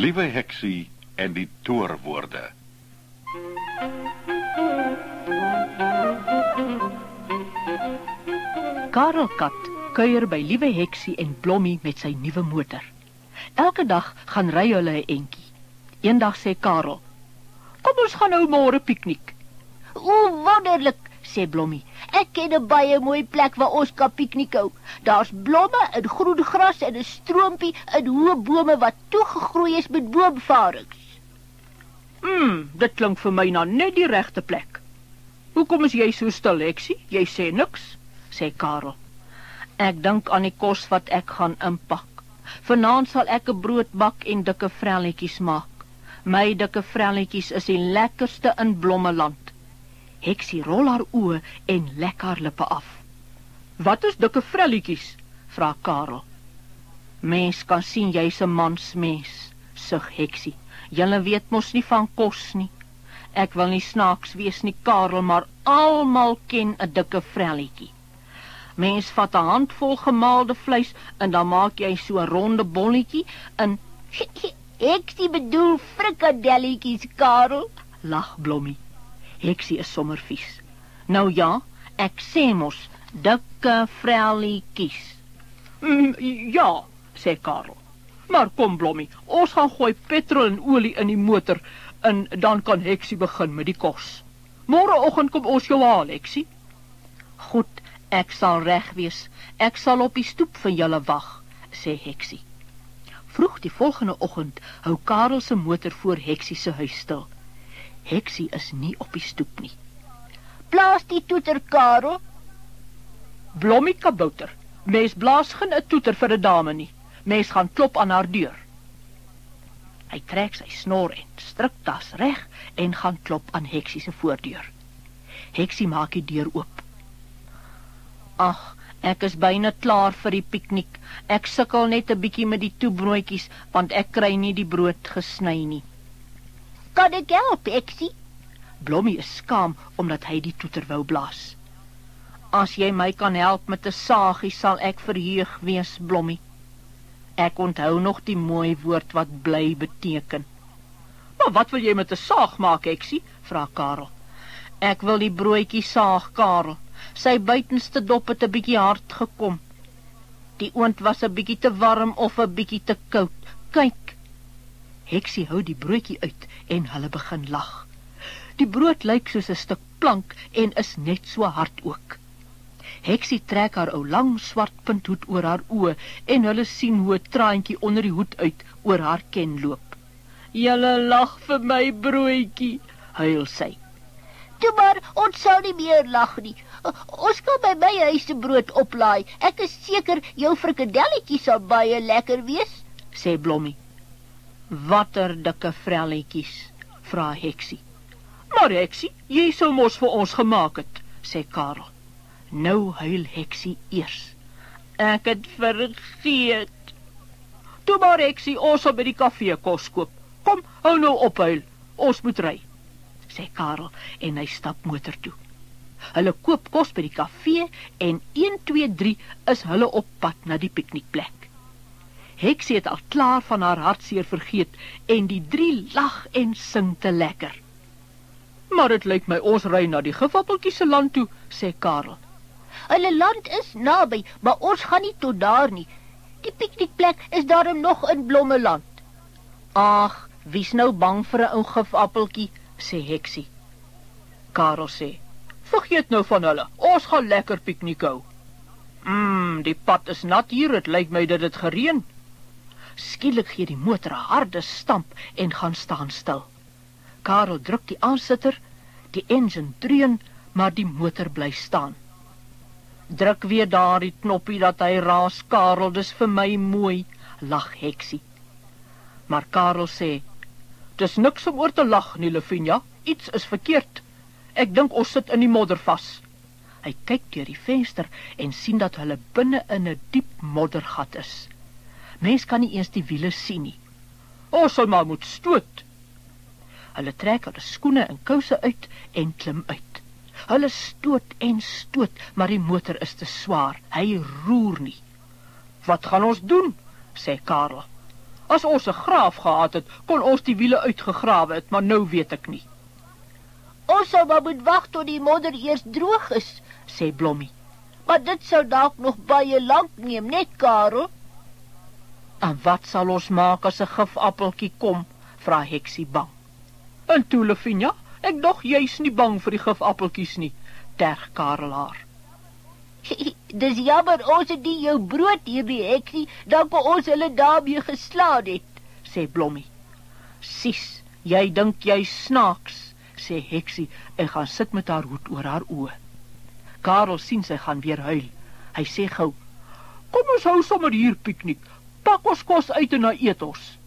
Liewe Heksie en die toorwoorde. Karel Kat kuier by Liewe Heksie en Blommie met sy nuwe motor. Elke dag gaan ry hulle 'n entjie. Eendag sê Karel: "Kom ons gaan nou môre piknik." O, wonderlik, sê Blommie. Ek ken 'n baie mooi plek waar ons kan piknik hou. Daar's blomme en groen gras en 'n stroompie en hoë bome wat toegegroei is met boomvarings. Dit klink vir my nou net die regte plek. Hoekom is jy so stil, Heksie? Jy sê niks, sê Karel. Ek dink aan die kos wat ek gaan inpak. Vanaand sal ek 'n brood bak en dikke vrelletjies maak. My dikke vrelletjies is die lekkerste in Blommeland. Heksie rol haar oë en lek haar lippe af. Wat is dikke vrelletjies? Vra Karel. Mens kan sien jy's 'n mansmens, sug Heksie. Julle weet mos nie van kos nie. Ek wil nie snaaks wees nie, Karel, maar almal ken 'n dikke vrelletjie. Mens vat 'n handvol gemaalde vleis en dan maak jy so 'n ronde bolletjie en Heksie bedoel frikadelletjies, Karel, lag Blommie. Heksie is sommer vies. Nou ja, ek sê mos, dikke vrelletjies. Ja, sê Karel. Maar kom Blommie, ons gaan gooi petrol en olie in die motor en dan kan Heksie begin met die kos. Môreoggend kom ons jou haal, Heksie. Goed, ek sal reg wees. Ek sal op die stoep vir julle wag, sê Heksie. Vroeg die volgende oggend hou Karel se motor voor Heksie se huis stil. Heksie is nie op die stoep nie. Blaas die toeter, Karel. Blommie kabouter, mens blaas geen 'n toeter vir 'n dame nie. Mens gaan klop aan haar deur. Hy trek sy snor en striktas reg en gaan klop aan Heksie se voordeur. Heksie maak die deur oop. Ag, ek is byna klaar vir die piknik. Ek sukkel net 'n bietjie met die toebroodjies, want ek kry nie die brood gesny nie. Kan ek help, Heksie? Blommie is skaam omdat hy die toeter wou blaas. As jy my kan help met 'n saagie, sal ek verheug wees, Blommie. Ek onthou nog die mooi woord wat bly beteken. Maar wat wil jy met 'n saag maak, Heksie? Vra Karel. Ek wil die broodjie saag, Karel. Sy buitenste dop het 'n bietjie hard gekom. Die oond was 'n bietjie te warm of 'n bietjie te koud. Kyk. Heksie hou die broodjie uit en hulle begin lag. Die brood lyk soos 'n stuk plank en is net so hard ook. Heksie trek haar ou lang swart punthoed oor haar oë en hulle sien hoe 'n traantjie onder die hoed uit oor haar ken loop. Julle lag vir my broodjie, huil sy. Toe maar, ons sal nie meer lag nie. Ons kan by my huis se brood oplaai. Ek is seker jou frikadelletjies sal baie lekker wees, sê Blommie. Watter dikke vrelletjies, vra Heksie. Maar Heksie, jy sou mos vir ons gemaak het, sê Karel. Nou huil Heksie eers. Ek het vergeet. Toe maar Heksie, ons sal by die kafee kos koop. Kom, hou nou op huil, ons moet ry, sê Karel en hy stap motor toe. Hulle koop kos by die kafee en 1, 2, 3 is hulle op pad na die piknikplek. Heksie het al klaar van haar hartseer vergeet en die 3 lag en sing te lekker. Maar dit lyk my ons ry na die gifappeltjies se land toe, sê Karel. Hulle land is naby, maar ons gaan nie tot daar nie. Die piknikplek is daarom nog in Blommeland. Ag, wie's nou bang vir 'n ou gifappeltjie, sê Heksie. Karel sê, vergeet nou van hulle, ons gaan lekker piknik hou. Die pad is nat hier, het lyk my dat het gereën. Skielik gee die motor 'n harde stamp en gaan staan stil. Karel druk die aansitter, die engine dreun, maar die motor bly staan. Druk weer daar die knoppie dat hy raas, Karel, dis vir my mooi, lag Heksie. Maar Karel sê, dis niks om oor te lag nie, Lavinia, iets is verkeerd. Ek dink ons sit in die modder vas. Hy kyk deur die venster en sien dat hulle binne in 'n diep moddergat is. Mens kan nie eens die wiele sien nie. Ons sal maar moet stoot. Hulle trek hulle skoene en kouse uit en klim uit. Hulle stoot en stoot, maar die motor is te swaar. Hy roer nie. Wat gaan ons doen? Sê Karel. As ons 'n graaf gehad het, kon ons die wiele uitgegrawe het, maar nou weet ek nie. Ons sou maar moet wag tot die modder eers droog is, Sê Blommie. maar dit sou dalk nog baie lank neem, net Karel. En wat sal ons maak as 'n gifappeltjie kom? Vra Heksie bang. En toe Lavinia, ek dog jy's nie bang vir die gifappeltjies nie, terg Karel haar. Dis jammer ons het nie jou brood hierdie Heksie, dan kon ons hulle daarmee geslaan het, Sê Blommie. Sies, jy dink jy snaaks, sê Heksie en gaan sit met haar hoed oor haar oë. Karel sien sy gaan weer huil. Hy sê gou, kom ons hou sommer hier piknik, pak ons kos uit en dan eet ons.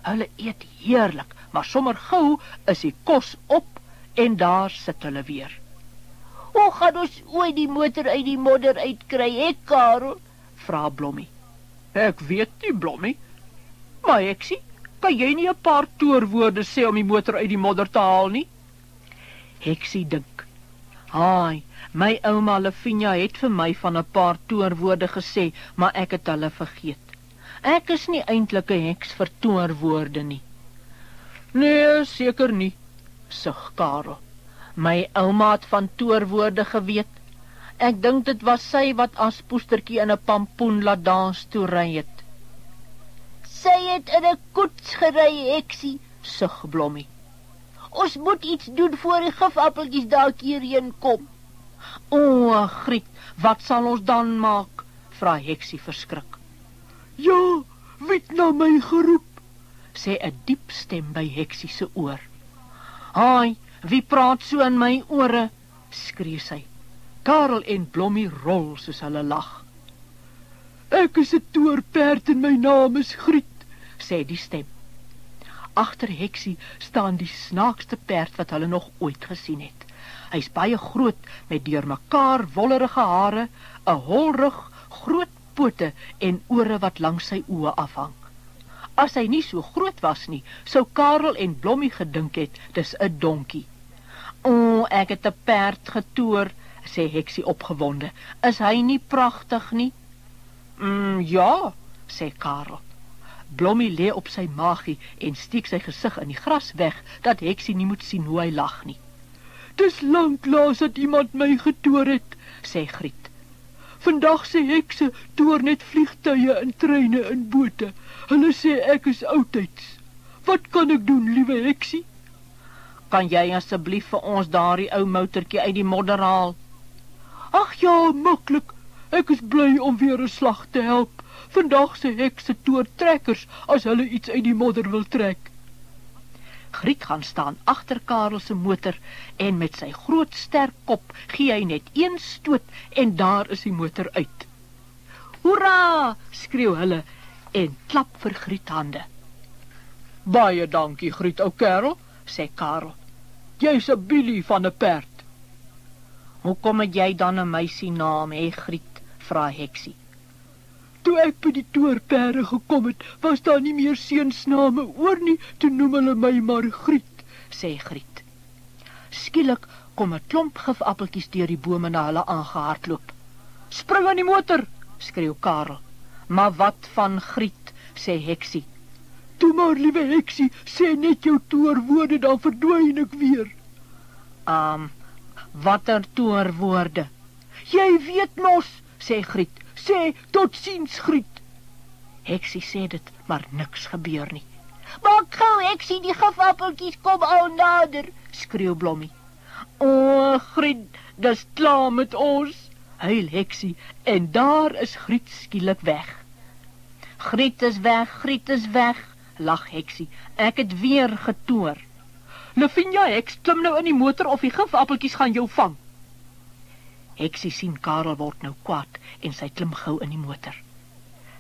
Hulle eet heerlik, maar sommer gou is die kos op en daar sit hulle weer. Hoe gaan ons ooit die motor uit die modder uitkry, Karel? Vra Blommie. Ek weet nie, Blommie. Maar Heksie, kan jy nie 'n paar toorwoorde sê om die motor uit die modder te haal nie? Heksie dink. Haai, my ouma Lavinia het vir my van 'n paar toorwoorde gesê, maar ek het hulle vergeet. Ek is nie eintlik 'n heks vir toorwoorde nie. Nee, seker nie, sug Karel. My ouma het van toorwoorde geweet. Ek dink dit was sy wat as poestertjie in 'n pampoen laat dans toe ry het. Sy het in 'n koets gery, Heksie, Sug Blommie. Ons moet iets doen voor die gifappeltjies dalk hierheen kom. O, Griet, wat sal ons dan maak? Vra Heksie verskrik. Ja, wie het na my geroep? Sê 'n diep stem by Heksie se oor. Haai, wie praat so in my ore? Skree sy. Karel en Blommie rol soos hulle lag. Ek is 'n toorperd en my naam is Griet, sê die stem. Agter Heksie staan die snaakste perd wat hulle nog ooit gesien het. Hy's baie groot met deurmekaar wollerige hare, 'n holrug, groot pote en ore wat langs sy oë afhang. As hy nie so groot was nie, sou Karel en Blommie gedink het dis 'n donkie. O, ek het 'n perd getoer, sê Heksie opgewonde. Is hy nie pragtig nie? Ja, sê Karel. Blommie lê op sy maagie en steek sy gesig in die gras weg, dat Heksie nie moet sien hoe hy lag nie. Dis lanklaas dat iemand my getoer het, sê Griet. Vandag se hekse toer net vliegtuie en treine en bote. Hulle sê ek is oudtyds. Wat kan ek doen, liewe Heksie? Kan jy asseblief vir ons daardie ou motortjie uit die modder haal? Ag ja, maklik. Ek is bly om weer 'n slag te help. Vandag se hekse toer trekkers as hulle iets uit die modder wil trek. Griet gaan staan agter Karel se motor en met sy groot sterk kop gee hy net een stoot en daar is die motor uit. Hoera! Skreeu hulle en klap vir Griet hande. Baie dankie, Griet, ou kerel, sê Karel. Jy's 'n Billy van 'n perd. Hoekom het jy dan 'n meisienaam, Griet? Vra Heksie. Toe ek by die toorperde gekom het, was daar nie meer seunsname oor nie, toe noem hulle my maar Griet, sê Griet. Skielik kom 'n klomp gifappeltjies deur die bome na hulle aangehardloop. Spring aan die motor, skreeu Karel. Maar wat van Griet, sê Heksie. Toe maar, liewe Heksie, sê net jou toorwoorde, dan verdwyn ek weer. Watter toorwoorde? Jy weet mos, sê Griet. Sê, tot ziens, Griet. Heksie sê dit, maar niks gebeur nie. Maak gou, Heksie, die gifappeltjies kom al nader, skreeu Blommie. O, Griet, dis klaar met ons, huil Heksie, en daar is Griet skielik weg. Griet is weg, lag Heksie. Ek het weer getoer. Lavinia, heks, klim nou in die motor of die gifappeltjies gaan jou vang. Heksie sien Karel word nou kwaad en sy klim gou in die motor.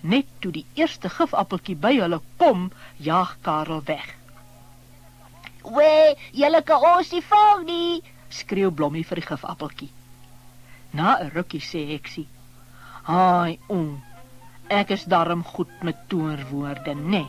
Net toe die eerste gifappeltjie by hulle kom, jaag Karel weg. Wee, julle kan ons nie vang nie, skreeu Blommie vir die gifappeltjie. Na 'n rukkie sê Heksie, haai, ek is darm goed met toorwoorde, nee.